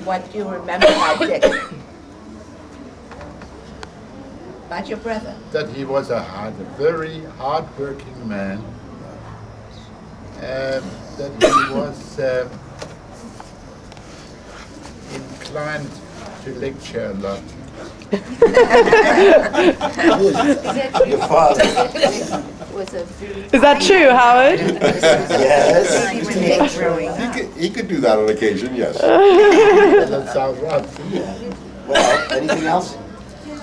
what do you remember about Dick? About your brother? That he was a very hard-working man. That he was inclined to lecture a lot. Your father. Is that true, Howard? Yes. He could do that on occasion, yes. That sounds right. Well, anything else?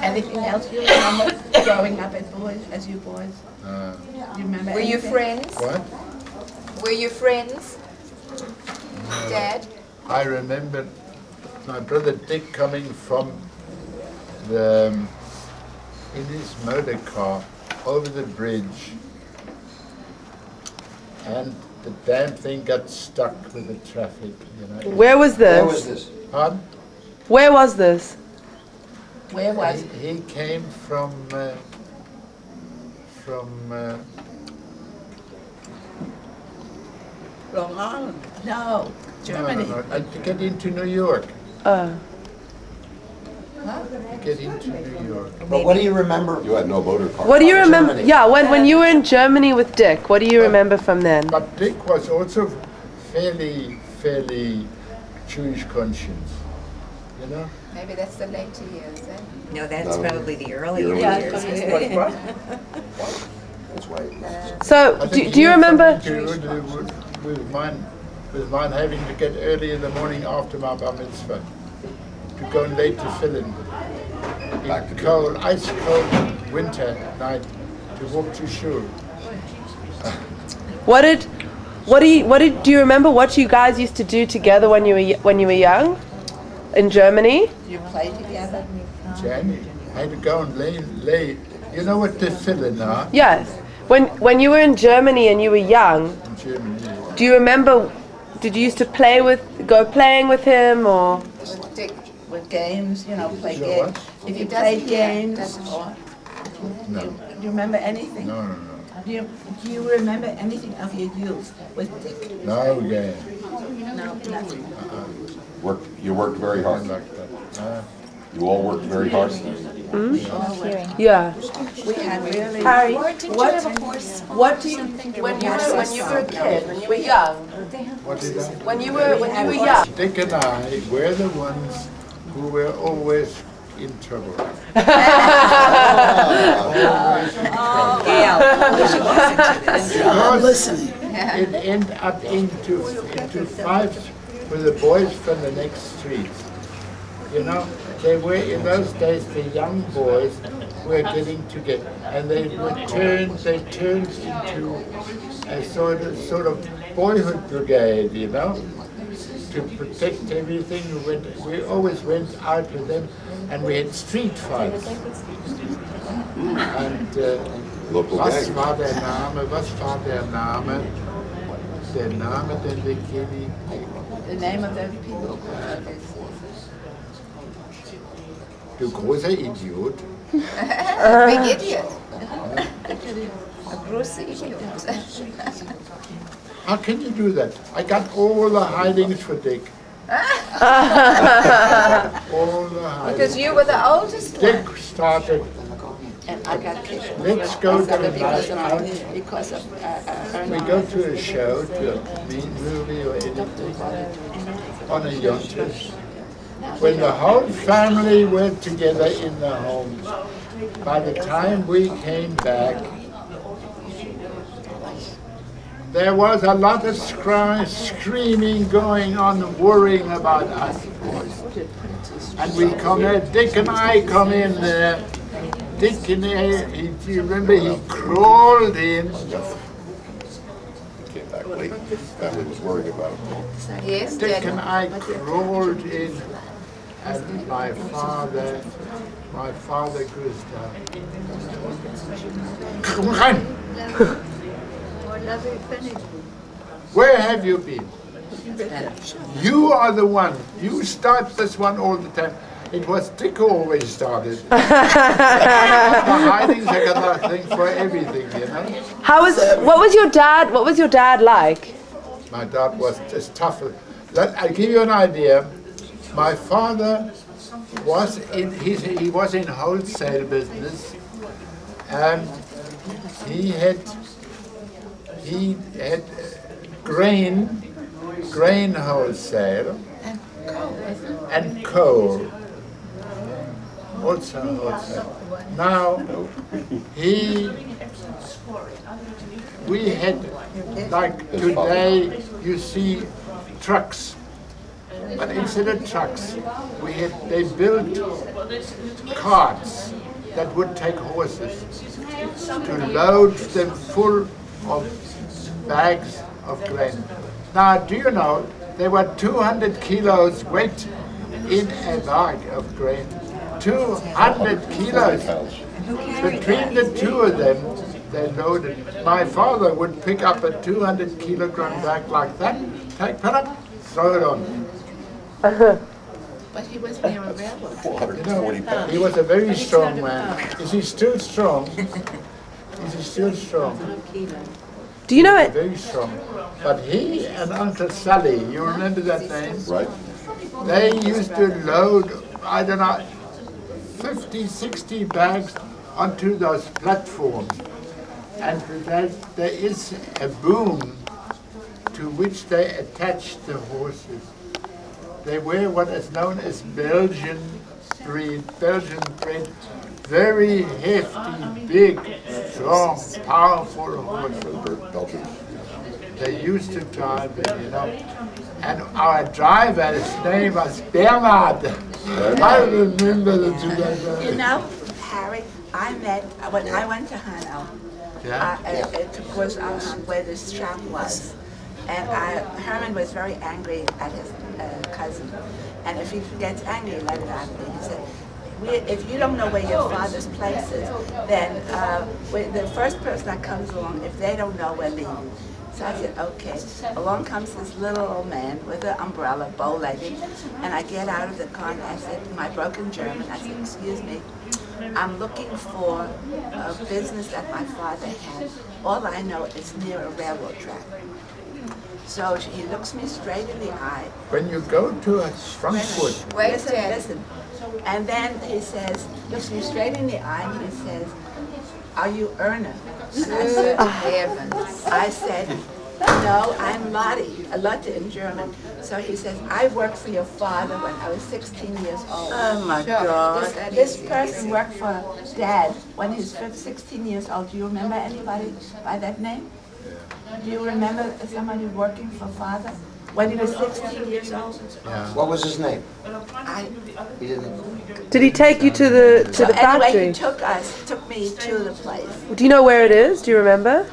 Anything else you remember growing up as you boys? Do you remember Were you anything? friends? What? Were you friends? Dad? I remember my brother Dick coming from in his motor car over the bridge, and the damn thing got stuck with the traffic, you know. Where was Where was this? this? Pardon? Where was this? Where was He came from Long Island? No, Germany. No, to get into New York. Huh? To get into New York. But what do you remember? You had no motor car. What do you remember? Germany. Yeah, when you were in Germany with Dick, what do you remember from then? But Dick was also fairly Jewish conscience, you know. Maybe that's the later years, eh? No, that's No. probably the early The early years. That's right. So, I think do you he had remember? something to do with mine having to get early in the morning after my bar mitzvah, to go late to Finland. In cold, ice cold winter night, to walk to shul. Do you remember what you guys used to do together when you were young, in Germany? You play together? Jenny, I had to go and lay. You know what the Finland are Yes. When you were in Germany and you were young, in Germany? do you remember? Did you used to go playing with him, or? Dick. With games, you know, play Sure, games. what? If you He played doesn't, yeah, games, doesn't or No, do you remember anything? no. Do you remember anything of your youth with Dick? No, yeah. No, nothing. You worked very hard. Like that. You all worked very hard. Yeah. We had really. Harry, Didn't you have a horse? what do you when you were a kid, when you were young, What did I? when you were young? Dick and I were the ones who were always in trouble. I'm listening. It ended up into fights with the boys from the next street. You know, they were in those days the young boys were getting together, and they turned into a sort of boyhood brigade. You know, to protect everything. We always went out with them, and we had street fights. And Local was gang. war der Name? Der Name, den wir kennen. The name of those people. Du großer Idiot. Big idiot. A großer idiot. How can you do that? I got all the hidings for Dick. All the hidings. Because you were the oldest one. Dick started, And I got kicked. let's go to the because night of out. because of We go to a show, to a movie or anything, on a yacht. When the whole family were together in the home, by the time we came back, there was a lot of screaming going on, worrying about us boys. And we come there, Dick and I come in there. Dick in there, do you remember, he crawled in. Came back late. Family was worried about it. Yes, Dick Daddy. and I crawled in, and my father Gustav. Come on! Where have you been? You are the one. You start this one all the time. It was Dick who always started. The hidings, I got nothing for everything, you know. What was your dad like? My dad was just tough. I'll give you an idea. My father was he was in wholesale business, and he had grain wholesale and coal also wholesale. Now we had, like today you see trucks, but instead of trucks they built carts that would take horses to load them full of bags of grain. Now, do you know there were 200 kilos weight in a bag of grain? 200 kilos. Between the two of them, they loaded. My father would pick up a 200 kilogram bag like that, put up, throw it on. But he was near a railroad. 440 pounds. He was a very strong man. Is he still strong? Is he still strong? Do you know it? Very strong. But he and Uncle Sally, you remember that name? Right? They used to load, I don't know, 50, 60 bags onto those platforms. And there is a boom to which they attach the horses. They were what is known as Belgian breed, very hefty, big, strong, powerful horses. They used to drive it, you know. And our driver, his name was Bernard. I remember the two. You know, Harry, I met, when I went to Hanau, it was where this shop was. And Herman was very angry at his cousin. And if he gets angry, he let it out. He said, if you don't know where your father's place is, then the first person that comes along, if they don't know, we're leaving. So I said, okay. Along comes this little old man with an umbrella, bow-legged, and I get out of the car and I said, in my broken German, I said, excuse me, I'm looking for a business that my father had. All I know is near a railroad track. So he looks me straight in the eye. When you go to Frankfurt, Listen. And then he says, looks me straight in the eye and he says, are you Erna? And I said, no, I'm Lotte in German. So he says, I worked for your father when I was 16 years old. Oh my God. This person worked for Dad when he was 16 years old. Do you remember anybody by that name? Do you remember somebody working for Father when he was 16 years old? What was his name? He Did he take you to the factory? Anyway, he took me to the place. Do you know where it is? Do you remember?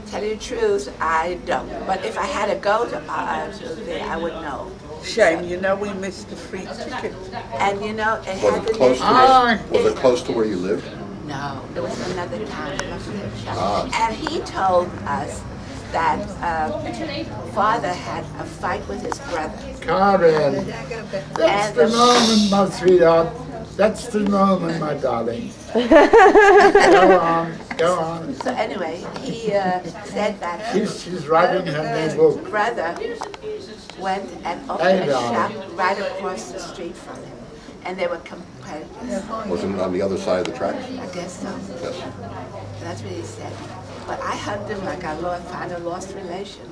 Tell you the truth, I don't. But if I had to go to there, I would know. Shame, you know we missed the free ticket. And you know, it Was had it the close name. to was it close to where you lived? No, it was another town. And he told us that Father had a fight with his brother. Karen, that's the moment, my sweetheart. That's the moment, my darling. Go on. So anyway, he said that She's writing her new book. his brother went and opened a shop right across the street from him. And they were competitors. Wasn't it on the other side of the tracks? I guess so. Yes. That's what he said. But I hugged him like I found a lost relation.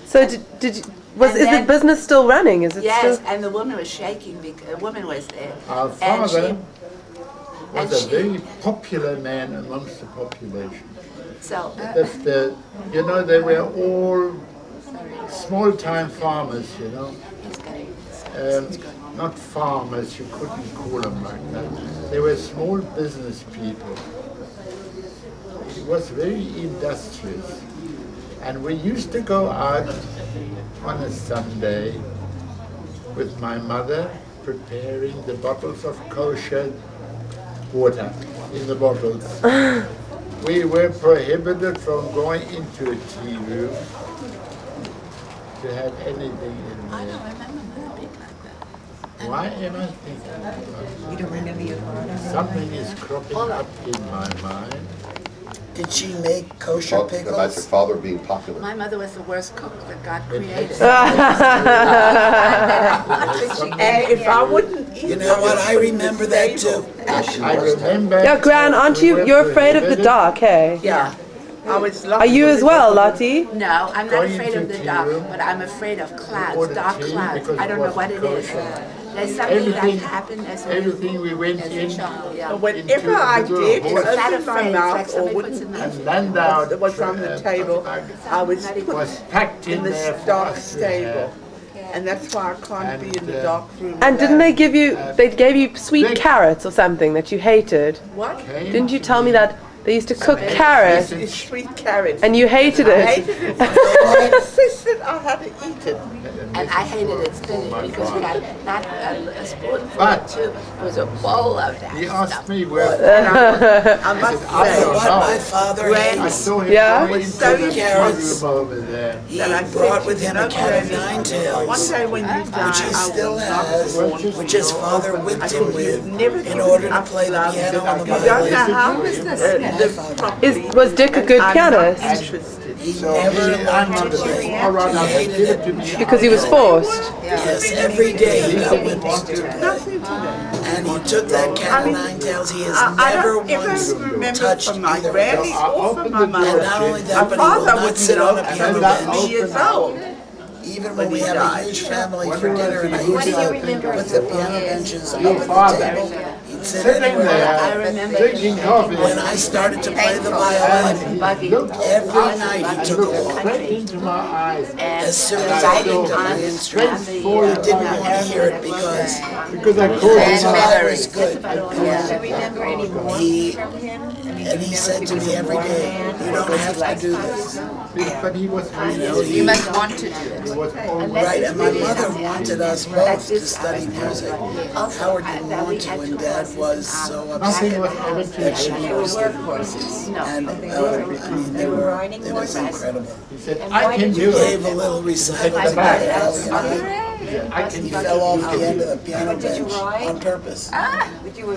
So is the business still running? Is it Yes, still? and the woman was shaking because the woman was there. Our And father she- was a very popular man amongst the population. So, You know, they were all small-time farmers, you know. Not farmers, you couldn't call them like that. They were small business people. He was very industrious. And we used to go out on a Sunday with my mother preparing the bottles of kosher water in the bottles. We were prohibited from going into a tea room to have anything in I there. don't remember my being like that. Why am I thinking about You don't remember your father? something is cropping up in my mind? Did she make kosher About your pickles? father being popular. My mother was the worst cook that God created. And if I wouldn't eat You know what? I remember that too. I remember. Yeah, Gran, aren't you? You're afraid of the dark, hey? Yeah. I was Are you as well, Lottie? No, I'm not Going afraid of to the dark, tea. but I'm afraid of clouds, ordered dark tea clouds. because I don't it know what it wasn't is. kosher. There's something that Everything- happened as a Everything we went as a in, child. Yeah. But whenever I into did the horse open my afraid, mouth like or somebody wouldn't puts a eat knife and landau what was on the table, I was put was packed in in this there for dark us to stable. have. And that's why I can't be in the And, dark room. And didn't they give you? They gave you sweet Big- carrots or something that you hated. What? Didn't you tell me that they used to cook carrots It's sweet carrots. and you hated I it? hated it. I insisted I had to eat it. And I hated it spinach because we got not a spoonful But- or two. It was a bowl of that He stuff. asked me where. I must I You know don't what know. my father I hates? saw him Yeah? going So into the carrots. room over there. He Then I brought said, with him a cat of nine One tails, day when you die, which he I still will not has, warn which his father whipped him with never in order to play the piano on the You don't know violin. how to live properly. Was Dick a good I'm not pianist? interested. He So never he, I'm learned not to a play. all right, now He they hated give it. it to me. Because he was forced. Yes, every day he got whipped to play. Nothing to that. And he took that cat of nine tails. He has I never don't ever once remember touched from my either of granny those. or from my And mother. not only My that, but he will father not would sit on a know piano and that bench. 3 years old. Even when we have a huge family for dinner and I What used do you to remember put the piano benches up Your at the father. table, he'd sit Sitting anywhere. I there, remember drinking coffee. When I started to play the violin, And he looked every up night he and took a looked walk. straight into my eyes. As soon And as I writing picked up on the the instrument, the, he didn't want to hear it because Because I called his him eye out. was good. remember any more He from him? and he said to me every day, "You don't have to do this." But he was really, You must want to do it. he was always Right, and my mother wanted us both to study music. Howard didn't want to, and Dad was so nothing upset was ever that she too forced him. And I mean, it was incredible. He said, I can He do gave it. a little recital to back. me early on. I can He do fell off it. the end of the piano bench on purpose.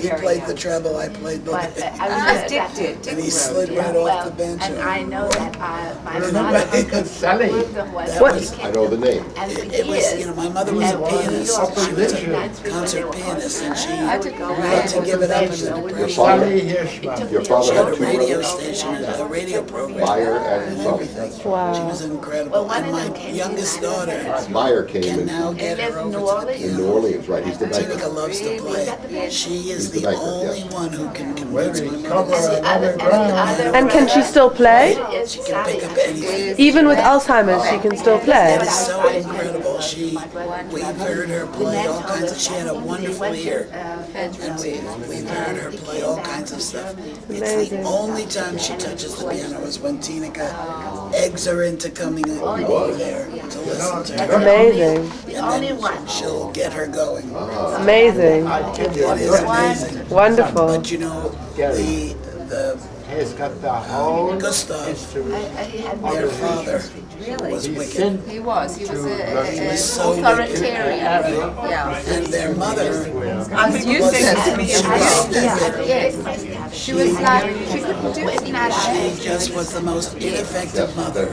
He played the treble, I played the But bass. I was addicted. And he slid right off the bench. And I know that my Remember father Uncle Sally? was I know the name. and for It was, you know, my mother was a and pianist. She was a concert pianist, and she had to give it up in the Depression. Sally Hirschmann. Your She father had had a two radio brothers, station, a radio program, Meyer and and son. everything. She Wow. was incredible. And my youngest daughter Meyer came can in now get her over to the in New piano. Orleans, right? He's the Tanika banker. loves to play. She is the the banker, only yes. one who can convince my mother Cover another ground. And can she still play? she can pick up anything. Even with Alzheimer's, she can still play. It is so incredible. We've heard her play all kinds of, she had a wonderful ear. And we've heard her play all kinds of stuff. It's the only time she touches the piano is when Tinica eggs her into coming over there to listen to her. Amazing. And then she'll get her going. Amazing. It is amazing. Wonderful. But you know, the He's got the whole Gustav, instrument. their father, was He wicked. sent He was was so authoritarian. Yeah. And their mother Was was Yes. She was like, she couldn't do it now. She just was the most ineffective mother.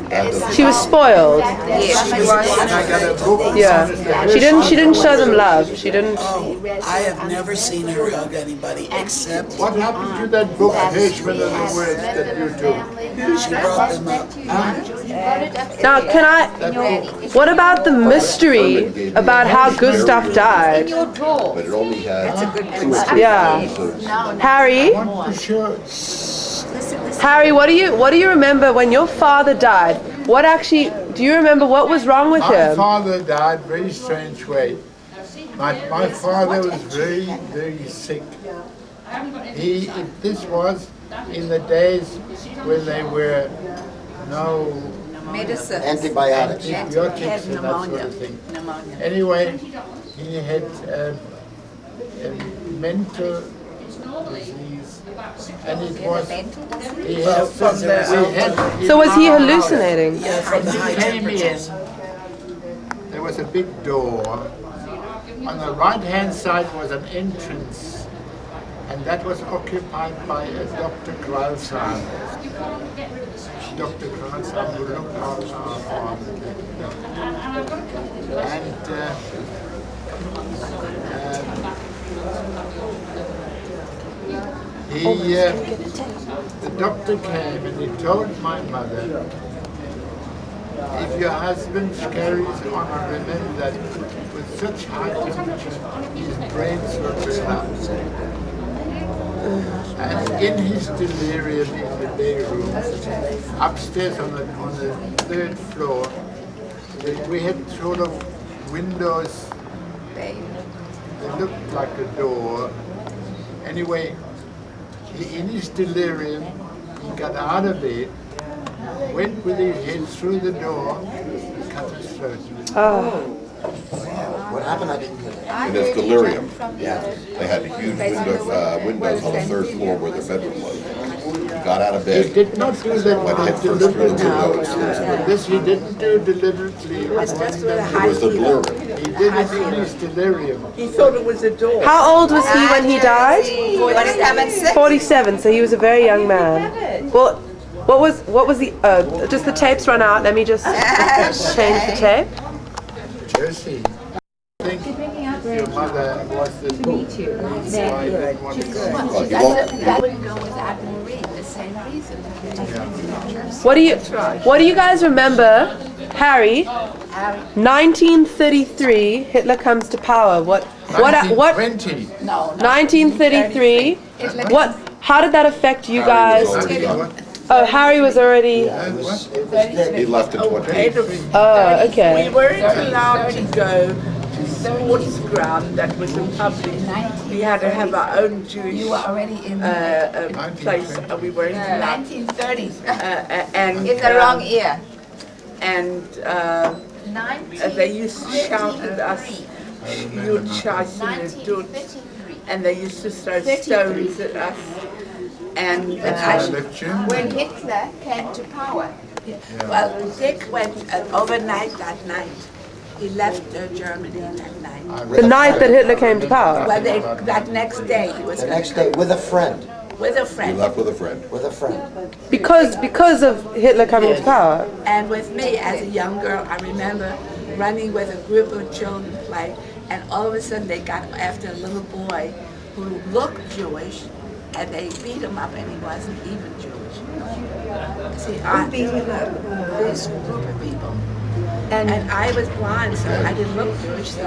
She was spoiled. Yes, she was. I got a book. Yeah. She didn't show them love. She didn't. Oh, I have never seen her hug anybody except What happened to that book, Hirschmann and the words that you took? she brought them up. Now, can I? What about the mystery about how Gustav died? But it only had two or three Yeah. episodes. Harry, For sure. Harry, what do you remember when your father died? What actually? Do you remember what was wrong with My him? father died very strange way. My father was very, very sick. This was in the days when there were no Medicine. Antibiotics. antibiotics and that sort of thing. Anyway, he had a mental disease, and it was he had, So was he hallucinating? Yeah, from the high came temperatures. in, there was a big door. On the right-hand side was an entrance, and that was occupied by a Dr. Kralsheim. Dr. Kralsheim who looked after our farm. And the doctor came and he told my mother, if your husband carries on, remember that with such high temperature, his brains will collapse. And in his delirium in the bedroom, upstairs on the third floor, we had sort of windows, they looked like a door. Anyway, in his delirium, he got out of bed, went with his head through the door, and cut his throat. What happened? I didn't get it. In his delirium, Yeah. they had huge windows on the third floor where the bedroom was. He got out of He bed, did not do that went head first through the windows. This he didn't do deliberately. It was just with a It high was the fever. delirium. He did it in his delirium. He thought it was a door. How old was he when he died? 47. 47. So he was a very young man. Well, what was the? Just the tapes run out. Let me just change the tape. Josie, I think your mother was the book. That's why I didn't want to go. Well, you won't, That would go without Maureen, the same reason. What do you guys remember? Harry, 1933, Hitler comes to power. What? 1920. 1933. How did that affect you guys? already gone. Oh, Harry was already. He left in 28. Oh, okay. We weren't allowed to go to sports ground that was in public. We had to have our own Jewish You were already in place. We weren't allowed. 1930s. And In the wrong year. And they used to shout at us, "You're chasing the dudes," and they used to throw stones at us. And When Hitler came to power. Well, Dick went overnight that night. He left Germany that night. The night that Hitler came to power. Well, that next day he was The next day, with a friend. with a He friend. left with a friend. With a friend. Because of Hitler coming to power. And with me as a young girl, I remember running with a group of children to play, and all of a sudden they got after a little boy who looked Jewish, and they beat him up, and he wasn't even Jewish. See, this group of people. And I was blind, so I didn't look Jewish. So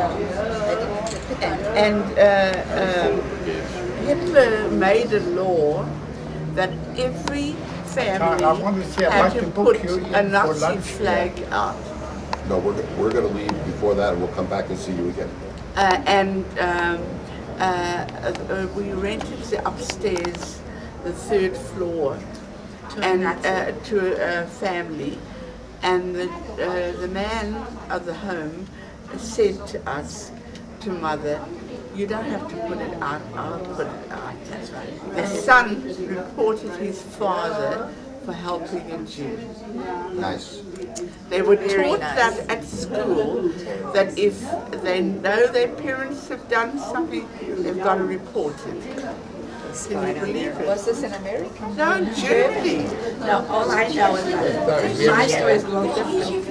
Hitler made a law that every family I want to see, I'd had like to to book put you in a for Nazi lunch. flag out. No, we're going to leave before that, and we'll come back and see you again. We rented the upstairs, the third floor, to a family, and the man of the home said to us, to Mother, "You don't have to put it out, I'll put it out." That's right. The son reported his father for helping a Jew. Nice. They were taught that at school, that if they know their parents have done something, they've got to report it. Can you believe it? Was this in America? No, in Germany. no, all I know is that my story is a little different.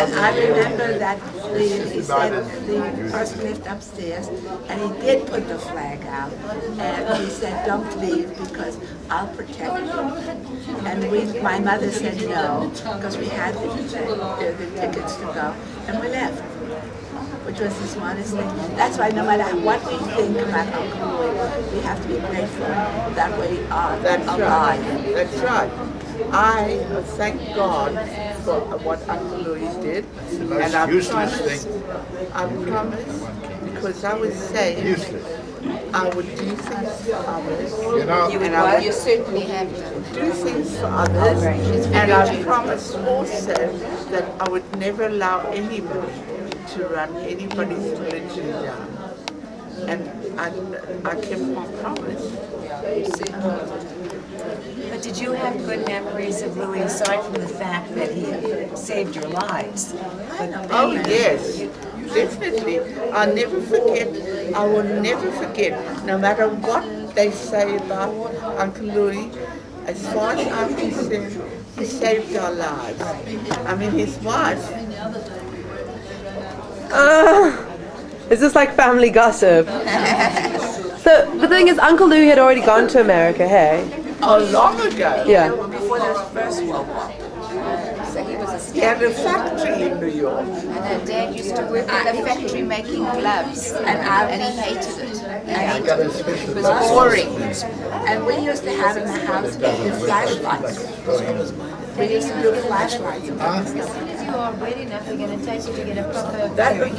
And I remember that he said the person lived upstairs, and he did put the flag out, and he said, "Don't leave because I'll protect you." And my mother said no, because we had the tickets to go, and we left, which was the smartest thing. That's why no matter what we think about Uncle Louis, we have to be grateful that we are alive. That's right. I thank God for what Uncle Louis did, and I promised, because I was saying I would do things for others, You know, and I would You certainly have to. do things for others, and I promised also that I would never allow anybody to run anybody's religion down. And I kept my promise. But did you have good memories of Louis aside from the fact that he saved your lives? Oh yes, definitely. I'll never forget. I will never forget. No matter what what they say about Uncle Louis. As far as I'm concerned, he saved our lives. I mean, his wife. Is this like family gossip? So the thing is, Uncle Louis had already gone to America, hey? Oh, long ago. Yeah. Before the First World War. He had a factory in New York. And Dad used to work in the factory making gloves, and he hated it. I got a special It was boring. And we used to have in the house the flashlights. We used to do flashlights. As soon as you are wet enough, they're going to take you to get a proper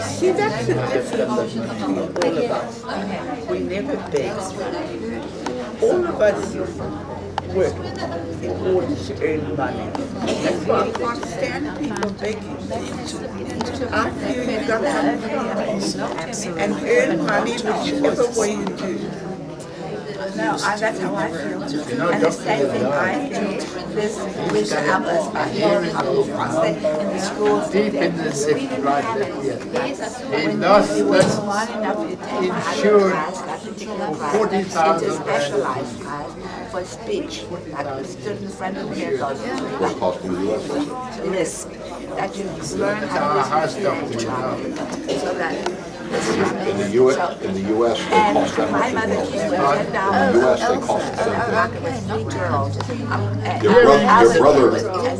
See, that's the difference between all of us. We never begged. All of us worked in order to earn money. That's why I can't stand people begging. I feel you've got to try and earn money whichever way you do. No, that's how I feel. know, And the Dr. same thing I do. This we got out us in the schools. Deep in the zip, We didn't right have there. it. He When lost he was this smart enough to take out of insured class, that particular for class, 40,000 it's a specialized class for speech. That stood in front of the miracles. What cost in the US? Risk. That you learn how our to house listen doctor, to you know. so that In the US, they and cost that my much. mother came with $10. In the US, they cost the same thing. Three girls. Your brother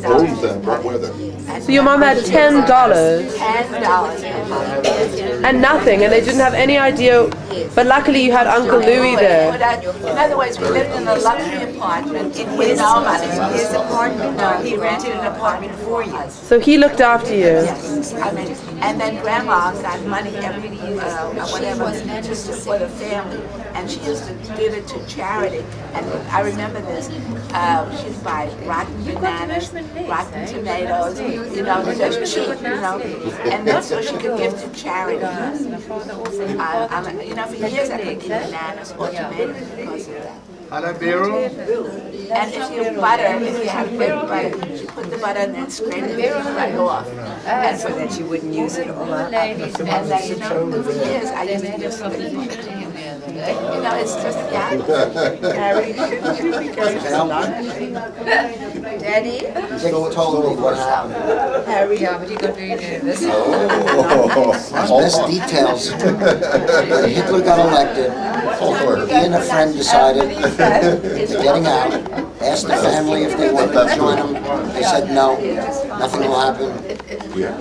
owns them, what were they? So your mom had $10 $10. and nothing, and they didn't have any idea. But luckily you had Uncle Louis there. In other words, we lived in a luxury apartment in his money. His apartment. He rented an apartment for you. So he looked after you. Yes, I mean, and then Grandma got money every whatever just for the family, and she used to give it to charity. And I remember this. She'd buy rotten bananas, rotten tomatoes, and then so she could give to charity. For years I couldn't eat bananas or tomatoes because of that. Hello, Beryl. And if you have good butter, you put the butter and then scrape it right off. And so that you wouldn't use it all up. And then, for years I used to use it. It's just, Harry, shouldn't you be going to lunch? Daddy? They told me what happened. Harry, Yeah, but you're going to do this. Best details. Hitler got elected. He and a friend decided getting out. Asked the family if they wanted to join him. They said no, nothing will happen. We have